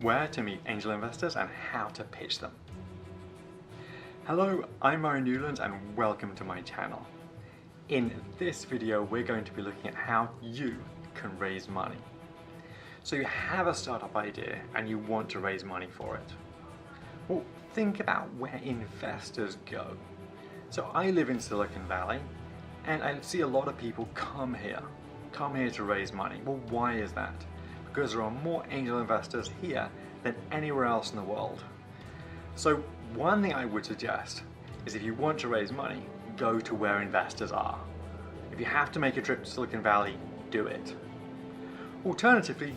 where to meet angel investors and how to pitch them. Hello, I'm Murray Newlands and welcome to my channel. In this video we're going to be looking at how you can raise money. So you have a startup idea and you want to raise money for it. Well, think about where investors go. So I live in Silicon Valley and I see a lot of people come here to raise money. Well, why is that? Because there are more angel investors here than anywhere else in the world. So one thing I would suggest is if you want to raise money, go to where investors are. If you have to make a trip to Silicon Valley, do it. Alternatively,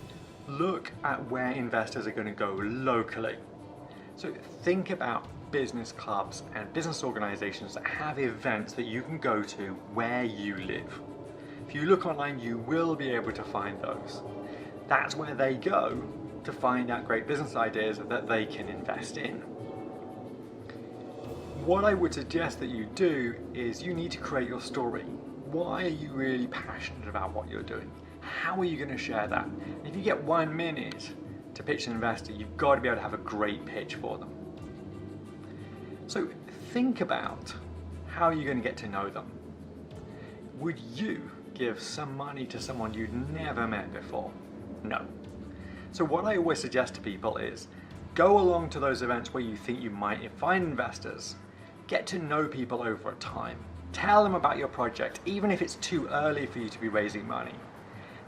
look at where investors are going to go locally. So think about business clubs and business organizations that have events that you can go to where you live. If you look online, you will be able to find those. That's where they go to find out great business ideas that they can invest in. What I would suggest that you do is you need to create your story. Why are you really passionate about what you're doing? How are you going to share that? If you get 1 minute to pitch an investor, you've got to be able to have a great pitch for them. So think about how you're going to get to know them. Would you give some money to someone you'd never met before? No. So what I always suggest to people is go along to those events where you think you might find investors. Get to know people over time. Tell them about your project, even if it's too early for you to be raising money.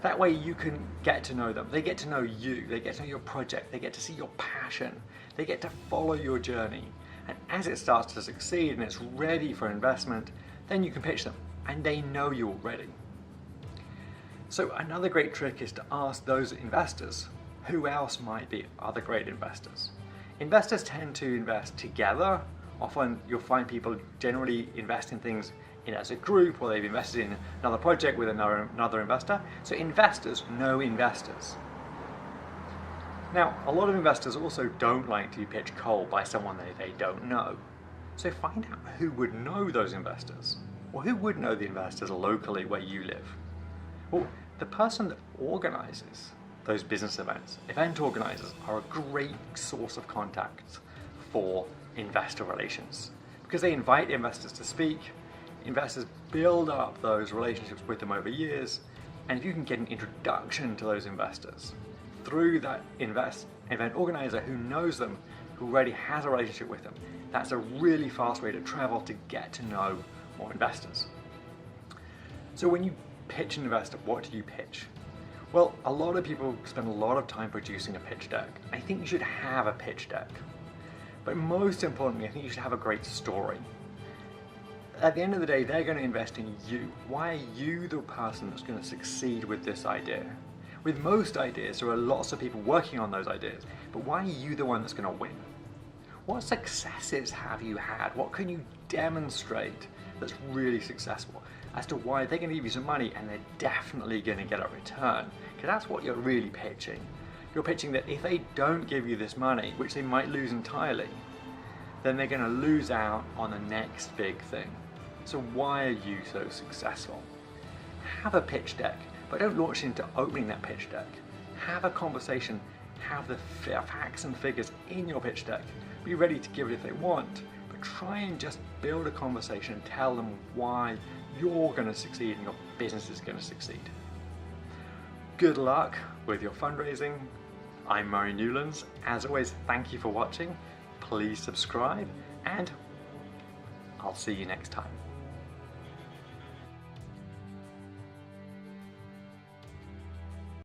That way you can get to know them. They get to know you. They get to know your project. They get to see your passion. They get to follow your journey. And as it starts to succeed and it's ready for investment, then you can pitch them and they know you're ready. So another great trick is to ask those investors, who else might be other great investors? Investors tend to invest together. Often you'll find people generally invest in things as a group, or they've invested in another project with another investor. So investors know investors. Now, a lot of investors also don't like to be pitched cold by someone they don't know. So find out who would know those investors, or who would know the investors locally where you live. Well, the person that organizes those business events, event organizers, are a great source of contacts for investor relations because they invite investors to speak. Investors build up those relationships with them over years, and if you can get an introduction to those investors through that event organizer who knows them, who already has a relationship with them, that's a really fast way to travel to get to know more investors. So when you pitch an investor, what do you pitch? Well, a lot of people spend a lot of time producing a pitch deck. I think you should have a pitch deck. But most importantly, I think you should have a great story. At the end of the day, they're going to invest in you. Why are you the person that's going to succeed with this idea? With most ideas, there are lots of people working on those ideas, but why are you the one that's going to win? What successes have you had? What can you demonstrate that's really successful as to why they're going to give you some money and they're definitely going to get a return? Because that's what you're really pitching. You're pitching that if they don't give you this money, which they might lose entirely, then they're going to lose out on the next big thing. So why are you so successful? Have a pitch deck, but don't launch into opening that pitch deck. Have a conversation, have the facts and figures in your pitch deck. Be ready to give it if they want, but try and just build a conversation and tell them why you're going to succeed and your business is going to succeed. Good luck with your fundraising. I'm Murray Newlands. As always, thank you for watching. Please subscribe and I'll see you next time.